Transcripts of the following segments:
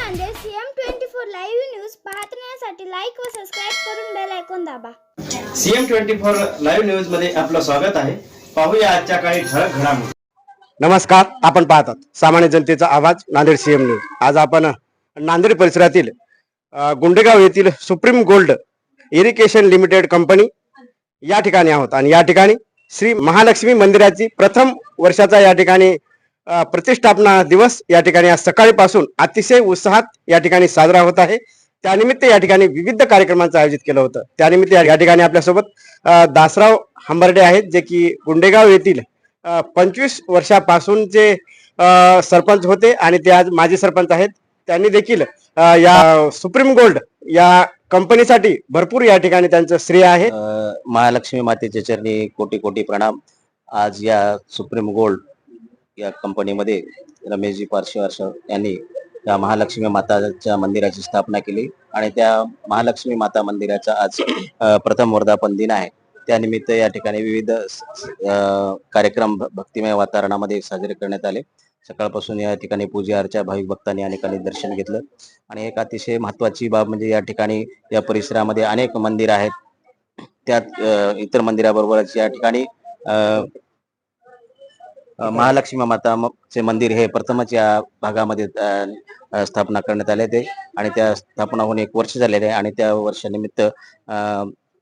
Nanded CM24 live news पाहण्यासाठी like व subscribe करून बेल आयकॉन दाबा. CM24 लाईव्ह न्यूज मध्ये आपलं स्वागत आहे. पाहूया आजच्या काही ठळक घडामोडी. नमस्कार, आपण पाहतात सामान्य जनतेचा आवाज नांदेड CM न्यूज. आज आपण नांदेड परिसरातील गुंडेगाव येथील supreme gold irrigation limited company या ठिकाणी आहोत आणि या ठिकाणी श्री महालक्ष्मी मंदिराची प्रथम वर्षाचा या ठिकाणी प्रतिष्ठापना दिवस या ठिकाणी आज सकाळीपासून अतिशय उत्साहात या ठिकाणी साजरा होत आहे. त्यानिमित्त या ठिकाणी विविध कार्यक्रमांचं आयोजित केलं होतं. त्यानिमित्त या ठिकाणी आपल्यासोबत दासराव हंबर्डे आहेत, जे की गुंडेगाव येथील 25 वर्षापासूनचे सरपंच होते आणि ते आज माजी सरपंच आहेत. त्यांनी देखील या सुप्रीम गोल्ड या कंपनीसाठी भरपूर या ठिकाणी त्यांचं श्रेय आहे. महालक्ष्मी मातेच्या चरणी कोटी कोटी प्रणाम. आज या सुप्रीम गोल्ड या कंपनीमध्ये रमेशजी पारशेवार यांनी या महालक्ष्मी माताच्या मंदिराची स्थापना केली आणि त्या महालक्ष्मी माता मंदिराचा आज प्रथम वर्धापन दिन आहे. त्यानिमित्त या ठिकाणी विविध कार्यक्रम भक्तिमय वातावरणामध्ये साजरे करण्यात आले. सकाळपासून या ठिकाणी पूजा अर्चा भाविक भक्तांनी अनेकांनी दर्शन घेतलं आणि एक अतिशय महत्वाची बाब म्हणजे या ठिकाणी या परिसरामध्ये अनेक मंदिर आहेत. त्यात इतर मंदिराबरोबरच या ठिकाणी महालक्ष्मी माताचे मंदिर हे प्रथमच या भागामध्ये स्थापना करण्यात आले ते आणि त्या स्थापना होऊन 1 वर्ष झालेले आहे आणि त्या वर्षानिमित्त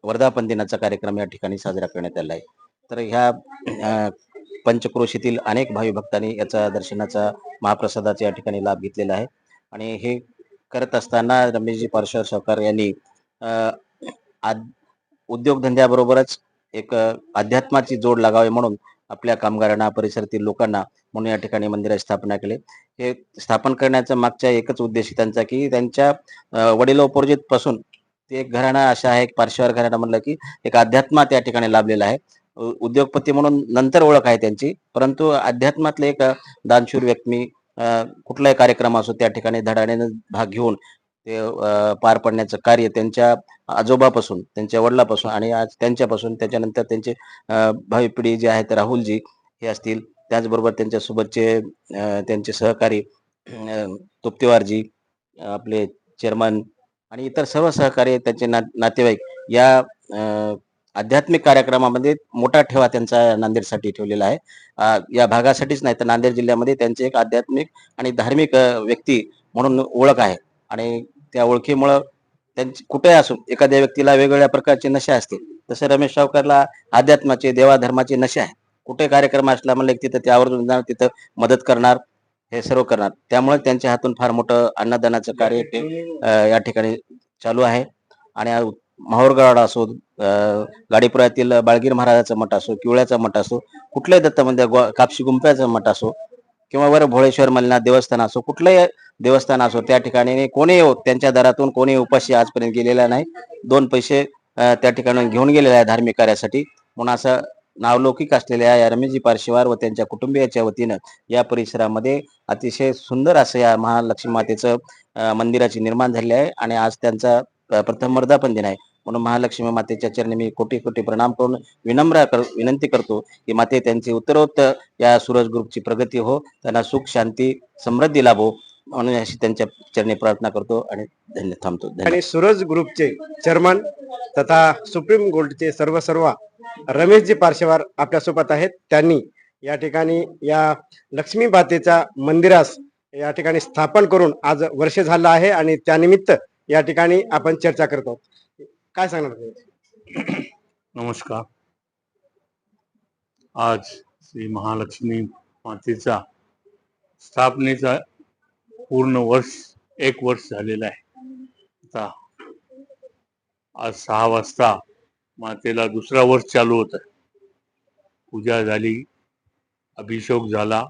वर्धापन दिनाचा कार्यक्रम या ठिकाणी साजरा करण्यात आला आहे. तर ह्या पंचक्रोशीतील अनेक भावी भक्तांनी याचा दर्शनाचा महाप्रसादाचा या ठिकाणी लाभ घेतलेला आहे आणि हे करत असताना रमेशजी पारशेवार सावकार यांनी उद्योगधंद्याबरोबरच एक अध्यात्माची जोड लागावी म्हणून आपल्या कामगारांना परिसरातील लोकांना म्हणून या ठिकाणी मंदिराची स्थापना केली. हे स्थापन करण्याचा मागचा एकच उद्देश त्यांचा की त्यांच्या वडिलोपर्जित पासून ते एक घराणा अशा आहे, पारशेवार घराणा म्हणलं की एक अध्यात्म त्या ठिकाणी लाभलेला आहे. उद्योगपती म्हणून नंतर ओळख आहे त्यांची, परंतु अध्यात्मातले एक दानशूर व्यक्ती कुठलाही कार्यक्रम असो त्या ठिकाणी धडाडीने भाग घेऊन ते पार पडण्याचं कार्य त्यांच्या आजोबापासून, त्यांच्या वडिलापासून आणि आज त्यांच्यापासून त्याच्यानंतर त्यांचे भावी पिढी जे आहेत राहुलजी हे असतील, त्याचबरोबर त्यांच्या सोबतचे त्यांचे सहकारी तोप्तेवारजी, आपले चेअरमन आणि इतर सर्व सहकारी त्यांचे नातेवाईक या आध्यात्मिक कार्यक्रमामध्ये मोठा ठेवा त्यांचा नांदेडसाठी ठेवलेला आहे. या भागासाठीच नाही तर नांदेड जिल्ह्यामध्ये त्यांचे एक आध्यात्मिक आणि धार्मिक व्यक्ती म्हणून ओळख आहे आणि त्या ओळखीमुळं त्यांची कुठेही असो एखाद्या व्यक्तीला वेगवेगळ्या प्रकारचे नशे असतील, तसं रमेश सावकारला अध्यात्माचे देवाधर्माचे नशे आहे. कुठे कार्यक्रम असला म्हणलं की तिथं ते आवर्जून जाणार, तिथं मदत करणार, हे सर्व करणार. त्यामुळे त्यांच्या हातून फार मोठं अन्नदानाचं कार्य या ठिकाणी चालू आहे आणि माहूरगड असो, गाडीपुरातील बाळगीर महाराजाचा मठ असो, किवळ्याचा मठ असो, कुठल्याही दत्त मंदिर, कापशी गुंफ्याचा मठ असो किंवा वर भोळेश्वर मल्लीनाथ देवस्थान असो, कुठलंही देवस्थान असो, त्या ठिकाणी कोणी त्यांच्या दारातून कोणी उपाशी आजपर्यंत गेलेला नाही. 2 पैसे त्या ठिकाणी घेऊन गेलेला आहे धार्मिक कार्यासाठी. म्हणून असं नावलौकिक असलेल्या या रमेशजी पारशेवार व त्यांच्या कुटुंबियाच्या वतीनं या परिसरामध्ये अतिशय सुंदर असं या महालक्ष्मी मातेचं मंदिराची निर्माण झाले आहे आणि आज त्यांचा प्रथम वर्धापन दिन आहे. म्हणून महालक्ष्मी मातेच्या चरणी मी कोटी कोटी प्रणाम करून विनंती करतो की माते त्यांची उत्तरोत्तर या सूरज ग्रुपची प्रगती हो, त्यांना सुख शांती समृद्धी लाभो म्हणून अशी त्यांच्या चरणी प्रार्थना करतो आणि थांबतो. आणि सूरज ग्रुपचे चेअरमन तथा सुप्रीम गोल्डचे सर्व रमेशजी पारशेवार आपल्यासोबत आहेत. त्यांनी या ठिकाणी या लक्ष्मी मातेच्या मंदिरास या ठिकाणी स्थापन करून आज वर्ष झालं आहे आणि त्यानिमित्त या ठिकाणी आपण चर्चा करतो. काय सांगणार? नमस्कार. आज श्री महालक्ष्मी मातेचा स्थापनेचा पूर्ण 1 वर्ष झालेला आहे. आता आज 6 वाजता मातेला 2रा वर्ष चालू होत. पूजा झाली, अभिषेक झाला.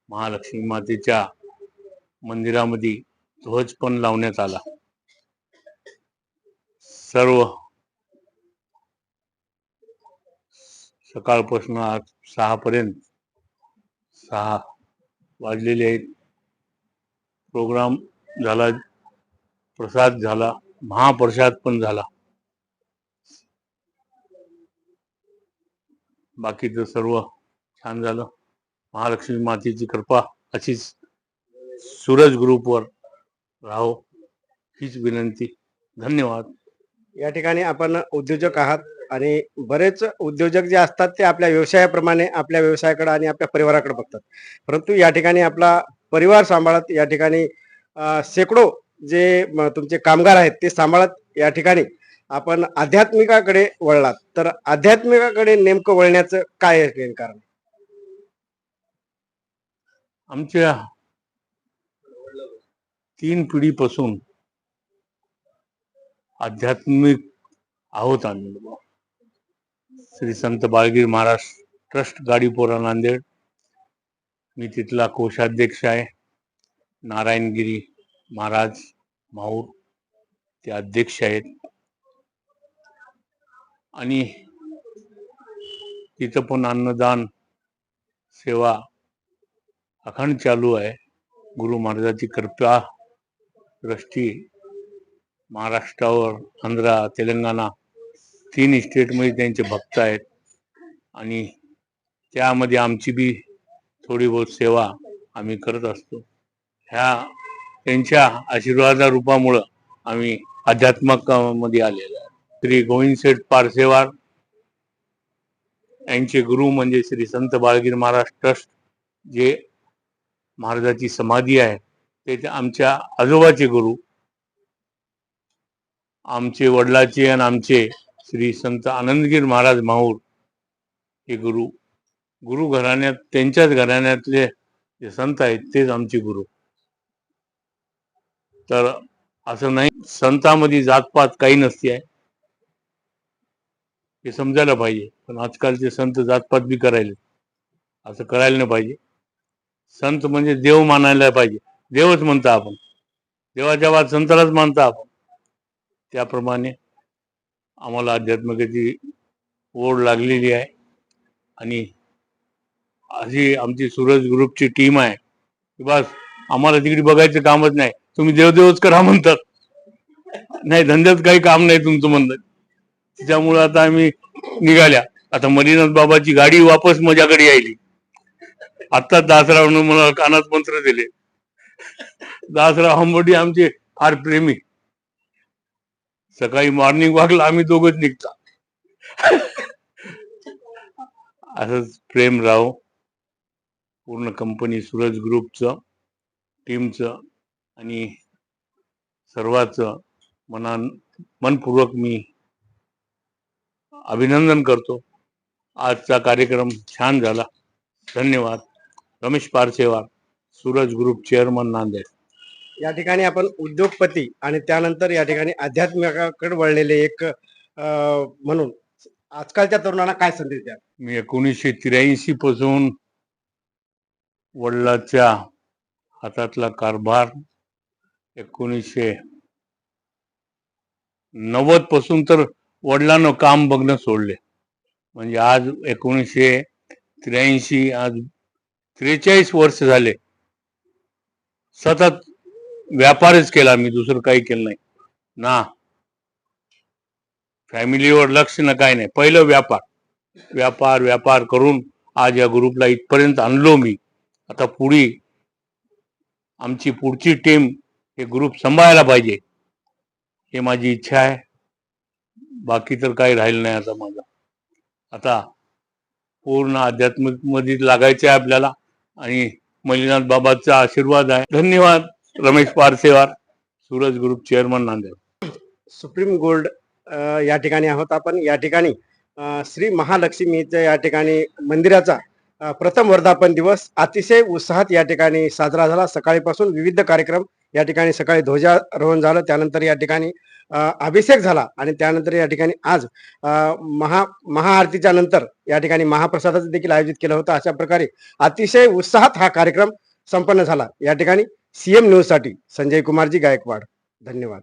महालक्ष्मी मातेच्या मंदिरामध्ये ध्वज पण लावण्यात आला. सर्व सकाळपासून आज 6 पर्यंत 6 वाजलेले आहेत. प्रोग्राम झाला, प्रसाद झाला, महाप्रसाद पण झाला. बाकीचं सर्व छान झालं. महालक्ष्मी मातेची कृपा अशीच सूरज ग्रुपवर राहो हीच विनंती. धन्यवाद. या ठिकाणी आपण उद्योजक आहात आणि बरेच उद्योजक जे असतात ते आपल्या व्यवसायाप्रमाणे आपल्या व्यवसायाकडे आणि आपल्या परिवाराकडे बघतात, परंतु या ठिकाणी आपला परिवार सांभाळत या ठिकाणी शेकडो जे तुमचे कामगार आहेत ते सांभाळत या ठिकाणी आपण आध्यात्मिकाकडे वळलात. तर आध्यात्मिकाकडे नेमकं वळण्याचं काय आहे कारण? आमच्या 3 पिढीपासून आध्यात्मिक आहोत आम्ही. श्री संत बाळगीर महाराज ट्रस्ट गाडीपोरा नांदेड, मी तिथला कोषाध्यक्ष आहे. नारायणगिरी महाराज माहूर ते अध्यक्ष आहेत आणि तिथं पण अन्नदान सेवा अखंड चालू आहे. गुरु महाराजाची कृपा दृष्टी महाराष्ट्रावर, आंध्रा, तेलंगणा 3 स्टेटमध्ये त्यांचे भक्त आहेत आणि त्यामध्ये आमची बी थोडी बहुत सेवा आम्ही करत असतो. ह्या त्यांच्या आशीर्वादा रूपामुळं आम्ही अध्यात्मामध्ये आलेलो आहे. श्री गोविंद शेठ पारसेवार यांचे गुरु म्हणजे श्री संत बाळगीर महाराज ट्रस्ट, जे महाराजाची समाधी आहे ते आमच्या आजोबाचे गुरु, आमचे वडिलाचे आणि आमचे श्री संत आनंदगीर महाराज माहूर हे गुरु. गुरु घराण्यात, त्यांच्याच घराण्यातले जे संत आहेत तेच आमचे गुरु. तर असं नाही संतांमध्ये जातपात काही नसते आहे, हे समजायला पाहिजे. पण आजकालचे संत जातपात बी करायले, असं करायला नाही पाहिजे. संत म्हणजे देव मानायला पाहिजे, देवच म्हणता आपण, देवाच्या बाद संतालाच मानता आपण. त्याप्रमाणे आम्हाला अध्यात्मिकेची ओढ लागलेली आहे आणि अशी आमची सूरज ग्रुपची टीम आहे की बस आम्हाला तिकडे बघायचं कामच नाही. तुम्ही देवदेवच करा म्हणतात, नाही धंद्यात काही काम नाही तुमचं म्हणतात. त्याच्यामुळे आता आम्ही निघाल्या. आता मरीनाथ बाबाची गाडी वापस माझ्याकडे यायली. आता दासरावनं मला कानात मंत्र दिले. दासराव हंबोडी आमचे फार प्रेमी. सकाळी मॉर्निंग वॉकला आम्ही दोघंच निघता. असंच प्रेम राहो पूर्ण कंपनी सूरज ग्रुपचं, टीमचं आणि सर्वांचं मनपूर्वक मी अभिनंदन करतो. आजचा कार्यक्रम छान झाला. धन्यवाद. Ramesh Parsewar, Suraj group chairman, Nanded. या ठिकाणी आपण उद्योगपती आणि त्यानंतर या ठिकाणी आध्यात्मिकाकडे वळलेले एक म्हणून आजकालच्या तरुणांना काय संदेश द्या? मी 1983 पासून वडिलांच्या हातातला कारभार 1990 पासून तर वडिलांना काम बघणं सोडले. म्हणजे आज 1983, आज 43 वर्ष झाले सतत व्यापारच केला मी, दुसरं काही केलं नाही ना. फॅमिलीवर लक्ष ना काय नाही, पहिलं व्यापार व्यापार व्यापार करून आज या ग्रुपला इथपर्यंत आणलो मी. आता आमची पुढची टीम हे ग्रुप सांभाळायला पाहिजे, हे माझी इच्छा आहे. बाकी तर काही राहिलं नाही आता माझं. आता पूर्ण आध्यात्मिक मध्ये लागायचं आहे आपल्याला आणि मल्लीनाथ बाबाचा आशीर्वाद आहे. धन्यवाद. Ramesh Parsewar, Suraj group chairman, Nanded. Supreme gold या ठिकाणी आहोत आपण. या ठिकाणी श्री महालक्ष्मीच्या या ठिकाणी मंदिराचा प्रथम वर्धापन दिवस अतिशय उत्साहात या ठिकाणी साजरा झाला. सकाळीपासून विविध कार्यक्रम या ठिकाणी, सकाळी ध्वजारोहण झालं, त्यानंतर या ठिकाणी अभिषेक झाला आणि त्यानंतर या ठिकाणी आज महाआरतीच्या नंतर या ठिकाणी महाप्रसादाचं देखील आयोजित केलं होतं. अशा प्रकारे अतिशय उत्साहात हा कार्यक्रम संपन्न झाला. या ठिकाणी सीएम न्यूज साठी संजय कुमारजी गायकवाड. धन्यवाद.